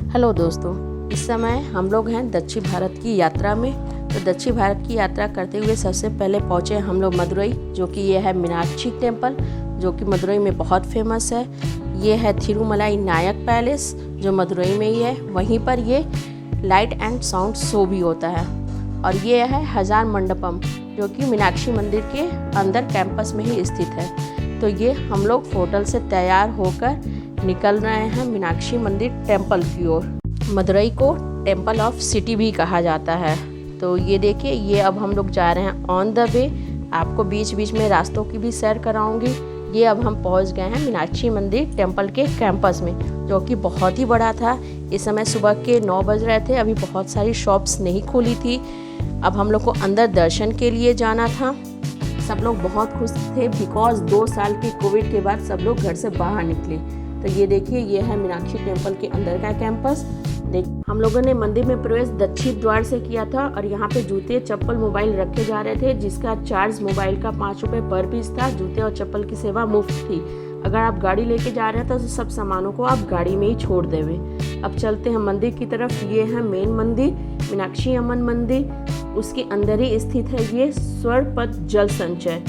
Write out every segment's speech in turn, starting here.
Hello दोस्तों, इस समय हम लोग हैं दक्षिण भारत की यात्रा में। तो दक्षिण भारत की यात्रा करते हुए सबसे पहले पहुँचे हम लोग मदुरई, जो कि ये है मीनाक्षी टेम्पल, जो कि मदुरई में बहुत फेमस है। ये है थिरुमलाई नायक पैलेस, जो मदुरई में ही है। वहीं पर ये लाइट एंड साउंड शो भी होता है। और ये है हजार मंडपम, जो कि मीनाक्षी मंदिर के अंदर कैंपस में ही स्थित है। तो ये हम लोग होटल से तैयार होकर निकल रहे हैं मीनाक्षी मंदिर टेम्पल की ओर। मदुरई को टेम्पल ऑफ सिटी भी कहा जाता है। तो ये देखिए, ये अब हम लोग जा रहे हैं ऑन द वे। आपको बीच बीच में रास्तों की भी सैर कराऊंगी। ये अब हम पहुंच गए हैं मीनाक्षी मंदिर टेम्पल के कैंपस में, जो कि बहुत ही बड़ा था। इस समय सुबह के 9 बज रहे थे, अभी बहुत सारी शॉप्स नहीं खुली थी। अब हम लोग को अंदर दर्शन के लिए जाना था। सब लोग बहुत खुश थे बिकॉज 2 साल के कोविड के बाद सब लोग घर से बाहर निकले। तो ये देखिए, ये है मीनाक्षी टेम्पल के अंदर का कैंपस। हम लोगों ने मंदिर में प्रवेश दक्षिण द्वार से किया था और यहाँ पे जूते, चप्पल, मोबाइल रखे जा रहे थे, जिसका चार्ज मोबाइल का 5 रुपये पर पीस था। जूते और चप्पल की सेवा मुफ्त थी। अगर आप गाड़ी लेके जा रहे हैं तो सब सामानों को आप गाड़ी में ही छोड़ देवे। अब चलते हैं मंदिर की तरफ। ये है मेन मंदिर, मीनाक्षी अम्मन मंदिर। उसके अंदर ही स्थित है ये स्वर्णपद जल संचय।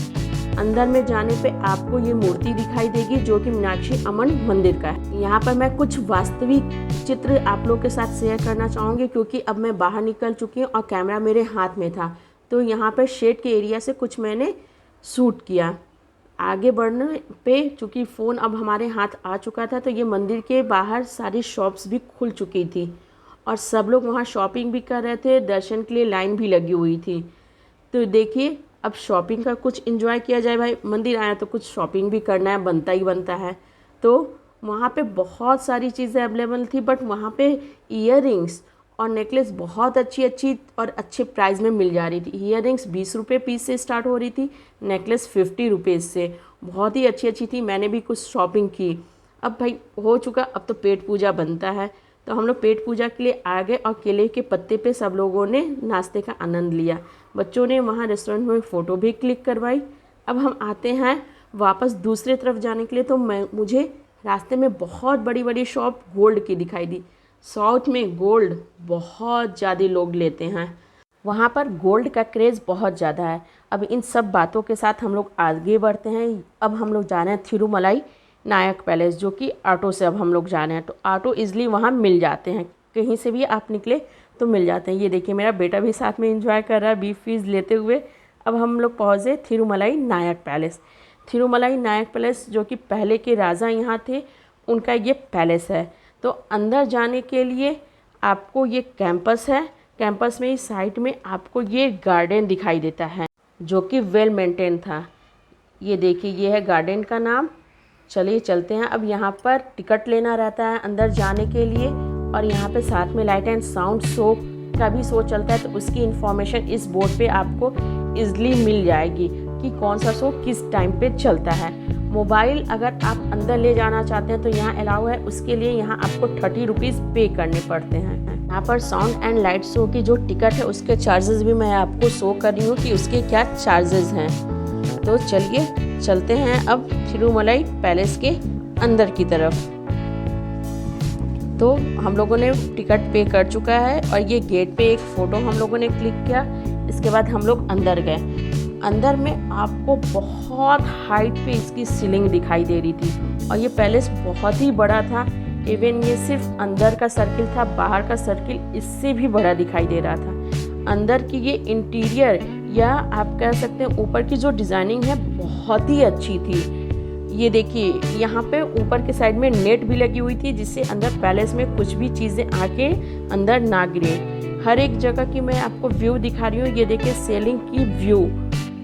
अंदर में जाने पे आपको ये मूर्ति दिखाई देगी, जो कि मीनाक्षी अम्मन मंदिर का है। यहाँ पर मैं कुछ वास्तविक चित्र आप लोग के साथ शेयर करना चाहूँगी, क्योंकि अब मैं बाहर निकल चुकी हूँ और कैमरा मेरे हाथ में था। तो यहाँ पर शेड के एरिया से कुछ मैंने शूट किया। आगे बढ़ने पे चूँकि फ़ोन अब हमारे हाथ आ चुका था, तो ये मंदिर के बाहर सारी शॉप्स भी खुल चुकी थी और सब लोग वहाँ शॉपिंग भी कर रहे थे। दर्शन के लिए लाइन भी लगी हुई थी। तो देखिए, अब शॉपिंग का कुछ एंजॉय किया जाए। भाई, मंदिर आया तो कुछ शॉपिंग भी करना है, बनता ही बनता है। तो वहाँ पे बहुत सारी चीज़ें अवेलेबल थी, बट वहाँ पे ईयररिंग्स और नेकलेस बहुत अच्छी और अच्छे प्राइस में मिल जा रही थी। ईयररिंग्स 20 रुपये पीस से स्टार्ट हो रही थी, नेकलेस 50 रुपीज़ से। बहुत ही अच्छी थी। मैंने भी कुछ शॉपिंग की। अब भाई हो चुका, अब तो पेट पूजा बनता है। तो हम लोग पेट पूजा के लिए आ गए और केले के पत्ते पे सब लोगों ने नाश्ते का आनंद लिया। बच्चों ने वहाँ रेस्टोरेंट में फ़ोटो भी क्लिक करवाई। अब हम आते हैं वापस दूसरे तरफ जाने के लिए। तो मुझे रास्ते में बहुत बड़ी शॉप गोल्ड की दिखाई दी। साउथ में गोल्ड बहुत ज़्यादा लोग लेते हैं, वहाँ पर गोल्ड का क्रेज़ बहुत ज़्यादा है। अब इन सब बातों के साथ हम लोग आगे बढ़ते हैं। अब हम लोग जा रहे हैं थिरुमलाई नायक पैलेस, जो कि ऑटो से अब हम लोग जा रहे हैं। तो ऑटो ईज़िली वहाँ मिल जाते हैं, कहीं से भी आप निकले तो मिल जाते हैं। ये देखिए, मेरा बेटा भी साथ में एंजॉय कर रहा है बीफ फीस लेते हुए। अब हम लोग पहुँचे थिरुमलाई नायक पैलेस। थिरुमलाई नायक पैलेस, जो कि पहले के राजा यहाँ थे, उनका ये पैलेस है। तो अंदर जाने के लिए आपको ये कैंपस है। कैंपस में ही साइड में आपको ये गार्डन दिखाई देता है, जो कि वेल मेंटेन था। ये देखिए, ये है गार्डन का नाम। चलिए चलते हैं। अब यहाँ पर टिकट लेना रहता है अंदर जाने के लिए, और यहाँ पे साथ में लाइट एंड साउंड शो का भी शो चलता है। तो उसकी इन्फॉर्मेशन इस बोर्ड पे आपको ईजिली मिल जाएगी कि कौन सा शो किस टाइम पे चलता है। मोबाइल अगर आप अंदर ले जाना चाहते हैं तो यहाँ अलाउ है। उसके लिए यहाँ आपको 30 रुपीज़ पे करने पड़ते हैं। यहाँ पर साउंड एंड लाइट शो की जो टिकट है, उसके चार्जेस भी मैं आपको शो कर रही हूँ कि उसके क्या चार्जेस हैं। तो चलिए चलते हैं अब थिरुमलाई पैलेस के अंदर की तरफ। तो हम लोगों ने टिकट पे कर चुका है और ये गेट पे एक फ़ोटो हम लोगों ने क्लिक किया। इसके बाद हम लोग अंदर गए। अंदर में आपको बहुत हाइट पे इसकी सीलिंग दिखाई दे रही थी और ये पैलेस बहुत ही बड़ा था। इवन ये सिर्फ अंदर का सर्किल था, बाहर का सर्किल इससे भी बड़ा दिखाई दे रहा था। अंदर की ये इंटीरियर, या आप कह सकते हैं ऊपर की जो डिज़ाइनिंग है, बहुत ही अच्छी थी। ये देखिए, यहाँ पे ऊपर के साइड में नेट भी लगी हुई थी, जिससे अंदर पैलेस में कुछ भी चीज़ें आके अंदर ना गिरे। हर एक जगह की मैं आपको व्यू दिखा रही हूँ। ये देखिए, सीलिंग की व्यू,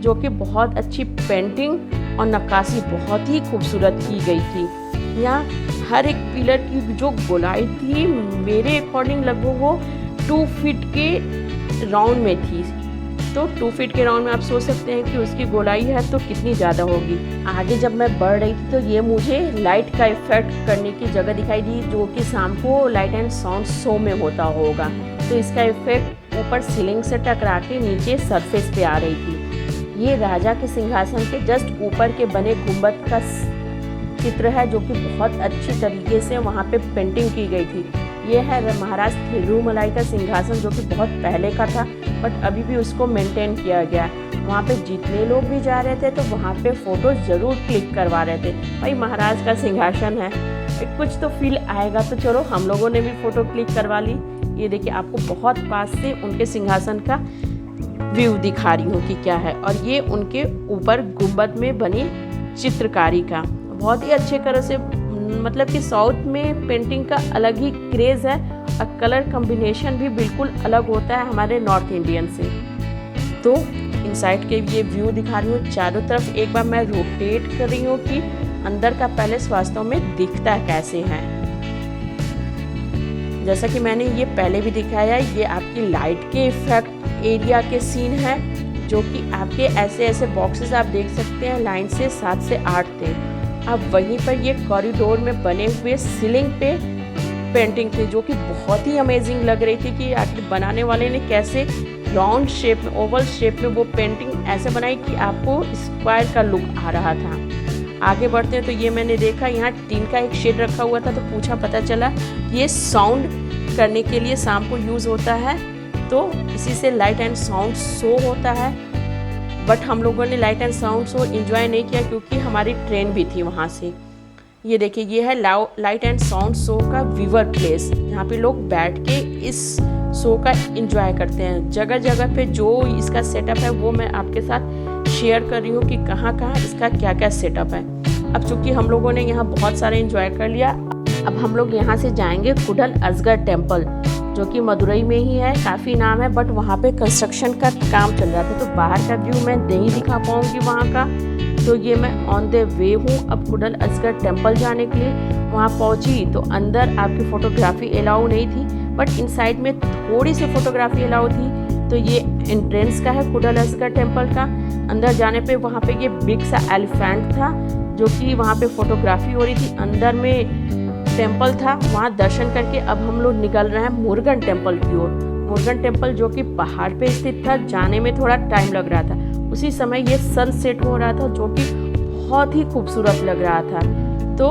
जो कि बहुत अच्छी पेंटिंग और नक्काशी बहुत ही खूबसूरत की गई थी। यहाँ हर एक पिलर की जो गोलाई थी, मेरे अकॉर्डिंग लगभग वो 2 फीट के राउंड में थी। तो 2 फीट के राउंड में आप सोच सकते हैं कि उसकी गोलाई है तो कितनी ज़्यादा होगी। आगे जब मैं बढ़ रही थी तो ये मुझे लाइट का इफेक्ट करने की जगह दिखाई दी, जो कि शाम को लाइट एंड साउंड शो में होता होगा। तो इसका इफेक्ट ऊपर सीलिंग से टकरा के नीचे सरफेस पे आ रही थी। ये राजा के सिंहासन के जस्ट ऊपर के बने गुंबद का चित्र है, जो कि बहुत अच्छी तरीके से वहाँ पे पेंटिंग की गई थी। ये है महाराज थिरुमलाई का सिंहासन, जो कि बहुत पहले का था बट अभी भी उसको मेंटेन किया गया। वहाँ पे जितने लोग भी जा रहे थे तो वहाँ पे फ़ोटो ज़रूर क्लिक करवा रहे थे। भाई महाराज का सिंहासन है, कुछ तो फील आएगा, तो चलो हम लोगों ने भी फ़ोटो क्लिक करवा ली। ये देखिए आपको बहुत पास से उनके सिंहासन का व्यू दिखा रही हूँ कि क्या है। और ये उनके ऊपर गुंबद में बनी चित्रकारी का बहुत ही अच्छे तरह से, मतलब कि साउथ में पेंटिंग का अलग ही क्रेज़ है और कलर कॉम्बिनेशन भी बिल्कुल अलग होता है हमारे नॉर्थ इंडियन से। तो इनसाइड के ये व्यू दिखा रही हूँ चारों तरफ। एक बार मैं रोटेट कर रही हूँ कि अंदर का पैलेस वास्तव में दिखता कैसे है। जैसा कि मैंने ये पहले भी दिखाया, ये आपकी लाइट के इफेक्ट एरिया के सीन है, जो कि आपके ऐसे ऐसे बॉक्सेस आप देख सकते हैं लाइन से 7 से 8 थे। अब वहीं पर ये कॉरिडोर में बने हुए सीलिंग पे पेंटिंग थी, जो कि बहुत ही अमेजिंग लग रही थी कि आखिर बनाने वाले ने कैसे राउंड शेप में, ओवल शेप में वो पेंटिंग ऐसे बनाई कि आपको स्क्वायर का लुक आ रहा था। आगे बढ़ते हैं तो ये मैंने देखा यहाँ टीन का एक शेड रखा हुआ था, तो पूछा, पता चला ये साउंड करने के लिए शाम को यूज़ होता है, तो इसी से लाइट एंड साउंड शो होता है। बट हम लोगों ने light and sound show enjoy नहीं किया क्योंकि हमारी ट्रेन भी थी वहाँ से। ये देखिए ये है लाइट एंड साउंड शो का व्यूअर प्लेस, यहाँ पे लोग बैठ के इस शो का एंजॉय करते हैं। जगह जगह पे जो इसका सेटअप है वो मैं आपके साथ शेयर कर रही हूँ कि कहाँ कहाँ इसका क्या क्या सेटअप है। अब चूँकि हम लोगों ने यहाँ बहुत सारे एंजॉय कर लिया, अब हम लोग यहाँ से जाएंगे कुडल असगर टेम्पल, जो कि मदुरई में ही है। काफ़ी नाम है बट वहाँ पे कंस्ट्रक्शन का काम चल रहा था, तो बाहर का व्यू मैं नहीं दिखा पाऊँगी वहाँ का। तो ये मैं ऑन द वे हूँ अब कुडल असगर टेम्पल जाने के लिए। वहाँ पहुँची तो अंदर आपकी फ़ोटोग्राफी अलाउ नहीं थी, बट इनसाइड में थोड़ी सी फ़ोटोग्राफी अलाउ थी। तो ये एंट्रेंस का है कुडल असगर टेम्पल का। अंदर जाने पे वहाँ पे ये बिग सा एलिफेंट था, जो कि वहाँ पे फ़ोटोग्राफी हो रही थी। अंदर में टेम्पल था, वहाँ दर्शन करके अब हम लोग निकल रहे हैं मुरुगन टेम्पल की ओर। मुरुगन टेम्पल जो कि पहाड़ पे स्थित था, जाने में थोड़ा टाइम लग रहा था। उसी समय ये सनसेट हो रहा था, जो कि बहुत ही खूबसूरत लग रहा था। तो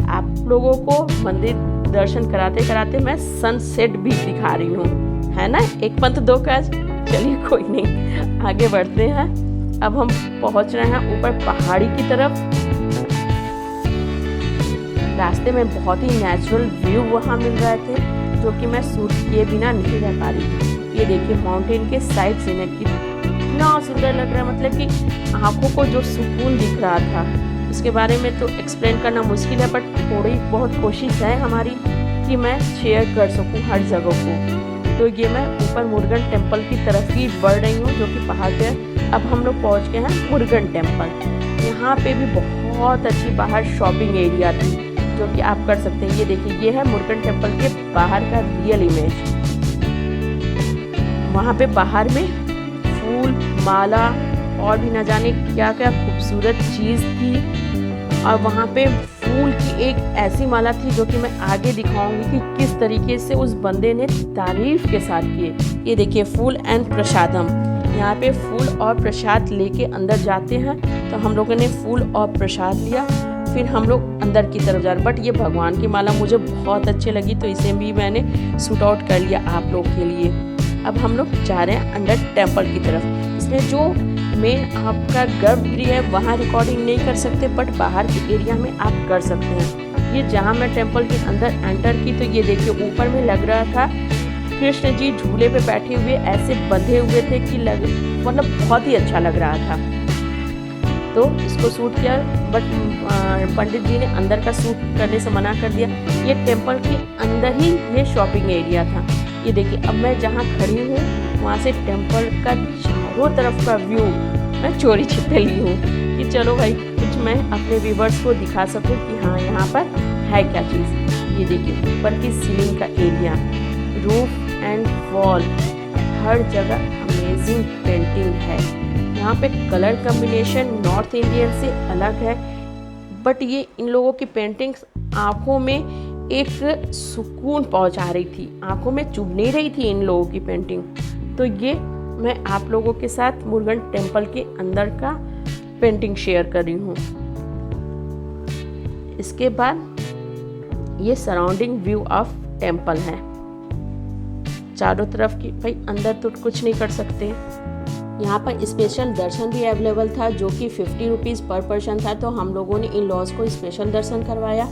आप लोगों को मंदिर दर्शन कराते कराते मैं सनसेट भी दिखा रही हूँ, है ना, एक पंथ दो काज। चलिए कोई नहीं, आगे बढ़ते हैं। अब हम पहुँच रहे हैं ऊपर पहाड़ी की तरफ। रास्ते में बहुत ही नेचुरल व्यू वहाँ मिल रहे थे, जो कि मैं शूट किए बिना नहीं रह पा रही थी। ये देखिए माउंटेन के साइड से कितना सुंदर लग रहा है, मतलब कि आंखों को जो सुकून दिख रहा था, उसके बारे में तो एक्सप्लेन करना मुश्किल है, बट थोड़ी बहुत कोशिश है हमारी कि मैं शेयर कर सकूँ हर जगह को। तो ये मैं ऊपर मुरुगन टेम्पल की तरफ ही बढ़ रही हूँ, जो कि पहाड़ पे। अब हम लोग पहुँच गए हैं मुरुगन टेम्पल। यहाँ पे भी बहुत अच्छी बाहर शॉपिंग एरिया थी, जो कि आप कर सकते हैं। ये देखिए ये है मुरुगन टेम्पल के बाहर का रियल इमेज। वहाँ पे बाहर में फूल माला और भी न जाने क्या क्या खूबसूरत चीज़ थी। और वहाँ पे फूल की एक ऐसी माला थी, जो कि मैं आगे दिखाऊंगी कि किस तरीके से उस बंदे ने तारीफ के साथ किए। ये देखिए फूल एंड प्रसादम, यहाँ पे फूल और प्रसाद लेके अंदर जाते हैं। तो हम लोगों ने फूल और प्रसाद लिया, फिर हम लोग अंदर की तरफ जा रहे। बट ये भगवान की माला मुझे बहुत अच्छी लगी, तो इसे भी मैंने शूट आउट कर लिया आप लोग के लिए। अब हम लोग जा रहे हैं अंडर टेम्पल की तरफ। इसमें जो मेन आपका गर्भगृह है वहाँ रिकॉर्डिंग नहीं कर सकते, बट बाहर के एरिया में आप कर सकते हैं। ये जहाँ मैं टेम्पल के अंदर एंटर की, तो ये देखिए ऊपर में लग रहा था कृष्ण जी झूले पे बैठे हुए ऐसे बंधे हुए थे कि मतलब बहुत ही अच्छा लग रहा था। तो इसको शूट किया, बट पंडित जी ने अंदर का शूट करने से मना कर दिया। ये टेम्पल के अंदर ही ये शॉपिंग एरिया था। ये देखिए अब मैं जहाँ खड़ी हूँ वहाँ से टेम्पल का चारों तरफ का व्यू मैं चोरी छिपे ली हूँ कि चलो भाई कुछ मैं अपने व्यूवर्स को दिखा सकूँ कि हाँ यहाँ पर है क्या चीज़। ये देखिए ऊपर की सीलिंग का एरिया, रूफ एंड वॉल, हर जगह अमेजिंग पेंटिंग है। यहाँ पे कलर कॉम्बिनेशन नॉर्थ इंडियन से अलग है, बट ये इन लोगों की पेंटिंग्स आँखों में एक सुकून पहुँचा रही थी, आँखों में चुभ नहीं रही थी इन लोगों की पेंटिंग। तो ये मैं आप लोगों के साथ मुरुगन टेम्पल के अंदर का पेंटिंग शेयर कर रही हूँ। इसके बाद ये सराउंडिंग व्यू ऑफ टेम्पल है। चारों तरफ की भाई अंदर तो कुछ नहीं कर सकते। यहाँ पर स्पेशल दर्शन भी अवेलेबल था जो कि 50 रुपीज़ पर पर्सन था। तो हम लोगों ने इन लॉज को स्पेशल दर्शन करवाया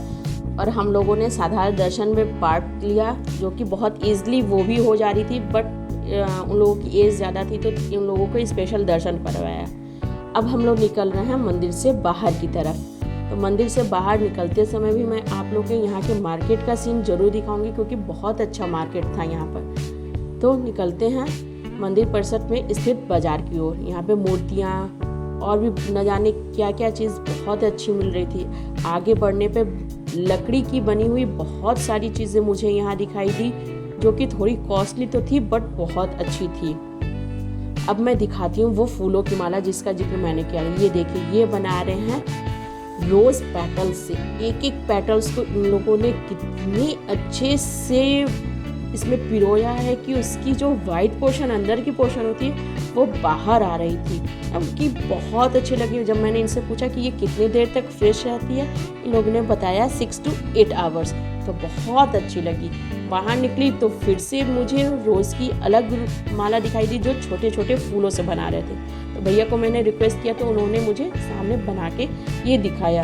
और हम लोगों ने साधारण दर्शन में पार्ट लिया जो कि बहुत ईजिली वो भी हो जा रही थी, बट उन लोगों की एज ज़्यादा थी तो उन लोगों को स्पेशल दर्शन करवाया। अब हम लोग निकल रहे हैं मंदिर से बाहर की तरफ। तो मंदिर से बाहर निकलते समय भी मैं आप लोग के यहाँ के मार्केट का सीन ज़रूर दिखाऊंगी क्योंकि बहुत अच्छा मार्केट था यहाँ पर। तो निकलते हैं मंदिर परिसर में स्थित बाज़ार की ओर। यहाँ पे मूर्तियाँ और भी न जाने क्या क्या चीज़ बहुत अच्छी मिल रही थी। आगे बढ़ने पे लकड़ी की बनी हुई बहुत सारी चीज़ें मुझे यहाँ दिखाई दी जो कि थोड़ी कॉस्टली तो थी बट बहुत अच्छी थी। अब मैं दिखाती हूँ वो फूलों की माला जिसका जिक्र मैंने किया। ये देखिए, ये बना रहे हैं रोज़ पेटल्स से। एक एक पेटल्स को इन लोगों ने कितने अच्छे से इसमें पिरोया है कि उसकी जो वाइट पोर्शन अंदर की पोर्शन होती है वो बाहर आ रही थी। अब की बहुत अच्छी लगी। जब मैंने इनसे पूछा कि ये कितनी देर तक फ्रेश रहती है, इन लोगों ने बताया 6 to 8 आवर्स। तो बहुत अच्छी लगी। बाहर निकली तो फिर से मुझे रोज़ की अलग माला दिखाई दी जो छोटे छोटे फूलों से बना रहे थे। तो भैया को मैंने रिक्वेस्ट किया तो उन्होंने मुझे सामने बना के ये दिखाया।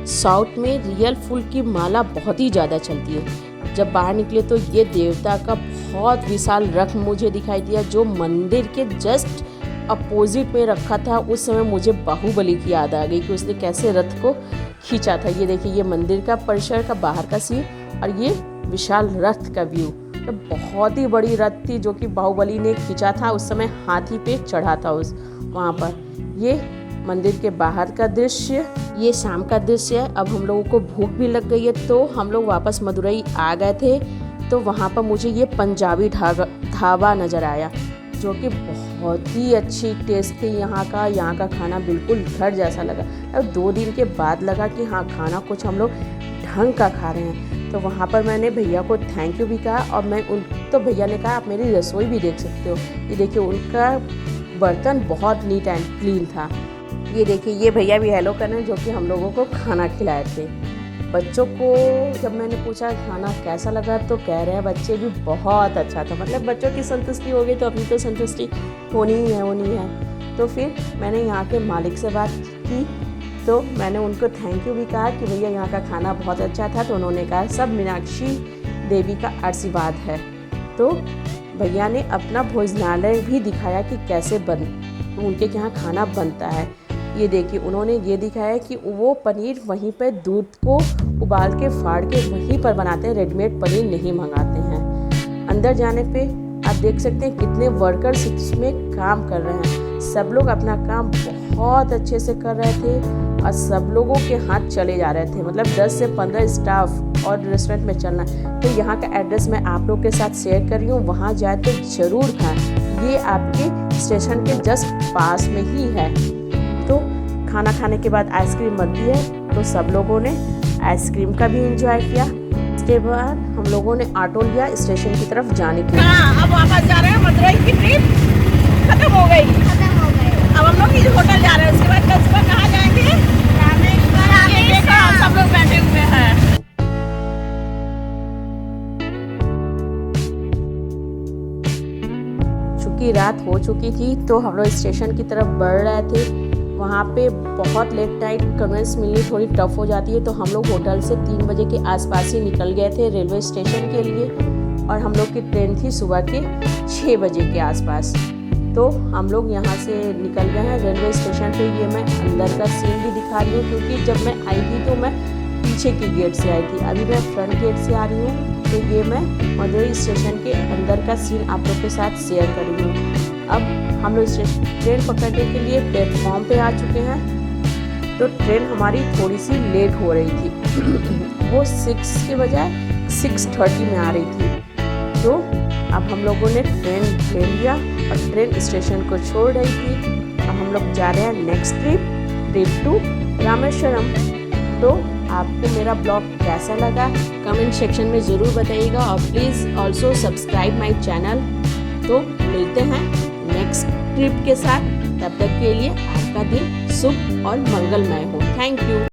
साउथ में रियल फूल की माला बहुत ही ज़्यादा चलती है। जब बाहर निकले तो ये देवता का बहुत विशाल रथ मुझे दिखाई दिया जो मंदिर के जस्ट अपोजिट में रखा था। उस समय मुझे बाहुबली की याद आ गई कि उसने कैसे रथ को खींचा था। ये देखिए, ये मंदिर का परिसर का बाहर का सीन और ये विशाल रथ का व्यू। तो बहुत ही बड़ी रथ थी जो कि बाहुबली ने खींचा था। उस समय हाथी पे चढ़ा था उस वहाँ पर। ये मंदिर के बाहर का दृश्य, ये शाम का दृश्य है। अब हम लोगों को भूख भी लग गई है तो हम लोग वापस मदुरई आ गए थे। तो वहाँ पर मुझे ये पंजाबी ढाबा नज़र आया जो कि बहुत ही अच्छी टेस्ट थी यहाँ का खाना बिल्कुल घर जैसा लगा। अब 2 दिन के बाद लगा कि हाँ, खाना कुछ हम लोग ढंग का खा रहे हैं। तो वहाँ पर मैंने भैया को थैंक यू भी कहा और तो भैया ने कहा आप मेरी रसोई भी देख सकते हो। ये देखिए, उनका बर्तन बहुत नीट एंड क्लीन था। ये देखिए, ये भैया भी हेलो कर रहे हैं जो कि हम लोगों को खाना खिलाए थे। बच्चों को जब मैंने पूछा खाना कैसा लगा तो कह रहे हैं बच्चे भी बहुत अच्छा था। मतलब बच्चों की संतुष्टि हो गई तो अपनी तो संतुष्टि होनी है। तो फिर मैंने यहाँ के मालिक से बात की तो मैंने उनको थैंक यू भी कहा कि भैया यहाँ का खाना बहुत अच्छा था। तो उन्होंने कहा सब मीनाक्षी देवी का आशीर्वाद है। तो भैया ने अपना भोजनालय भी दिखाया कि कैसे उनके यहाँ खाना बनता है। ये देखिए, उन्होंने ये दिखाया कि वो पनीर वहीं पर दूध को उबाल के फाड़ के वहीं पर बनाते हैं, रेडीमेड पनीर नहीं मंगाते हैं। अंदर जाने पे आप देख सकते हैं कितने वर्कर्स इसमें काम कर रहे हैं। सब लोग अपना काम बहुत अच्छे से कर रहे थे और सब लोगों के हाथ चले जा रहे थे। मतलब 10 से 15 स्टाफ और रेस्टोरेंट में चलना। तो यहाँ का एड्रेस मैं आप लोग के साथ शेयर कर रही हूँ, वहाँ जाए तो ज़रूर खाएं। ये आपके स्टेशन के जस्ट पास में ही है। तो खाना खाने के बाद आइसक्रीम बनती है तो सब लोगों ने आइसक्रीम का भी एंजॉय किया। उसके बाद हम लोगों ने ऑटो लिया स्टेशन की तरफ जाने के लिए। अब वापस जा रहे हैं। मदुरई की ट्रिप खत्म हो गई। अब हम लोग इस होटल जा रहे हैं। उसके बाद कल सुबह कहाँ जाएंगे? रामेश्वरम। सब लोग बैठे हुए हैं। चूँकि रात हो चुकी थी तो हम लोग स्टेशन की तरफ बढ़ रहे थे। वहाँ पे बहुत लेट नाइट कन्वेंस मिलनी थोड़ी टफ हो जाती है। तो हम लोग होटल से 3 बजे के आसपास ही निकल गए थे रेलवे स्टेशन के लिए और हम लोग की ट्रेन थी सुबह के 6 बजे के आसपास। तो हम लोग यहाँ से निकल गए हैं रेलवे स्टेशन पे। ये मैं अंदर का सीन भी दिखा रही हूँ क्योंकि जब मैं आई थी तो मैं पीछे की गेट से आई थी, अभी मैं फ्रंट गेट से आ रही हूँ। तो ये मैं मदुरई स्टेशन के अंदर का सीन आप लोग के साथ शेयर कर रही हूँ। अब हम लोग ट्रेन पकड़ने के लिए प्लेटफॉर्म पे आ चुके हैं। तो ट्रेन हमारी थोड़ी सी लेट हो रही थी। वो 6 के बजाय 6:30 में आ रही थी। तो अब हम लोगों ने ट्रेन ले लिया और ट्रेन स्टेशन को छोड़ रही थी। अब हम लोग जा रहे हैं नेक्स्ट ट्रिप टू रामेश्वरम। तो आपको मेरा ब्लॉग कैसा लगा कमेंट सेक्शन में ज़रूर बताइएगा और please also subscribe my channel. तो मिलते हैं नेक्स्ट ट्रिप के साथ। तब तक के लिए आपका दिन शुभ और मंगलमय हो। Thank you.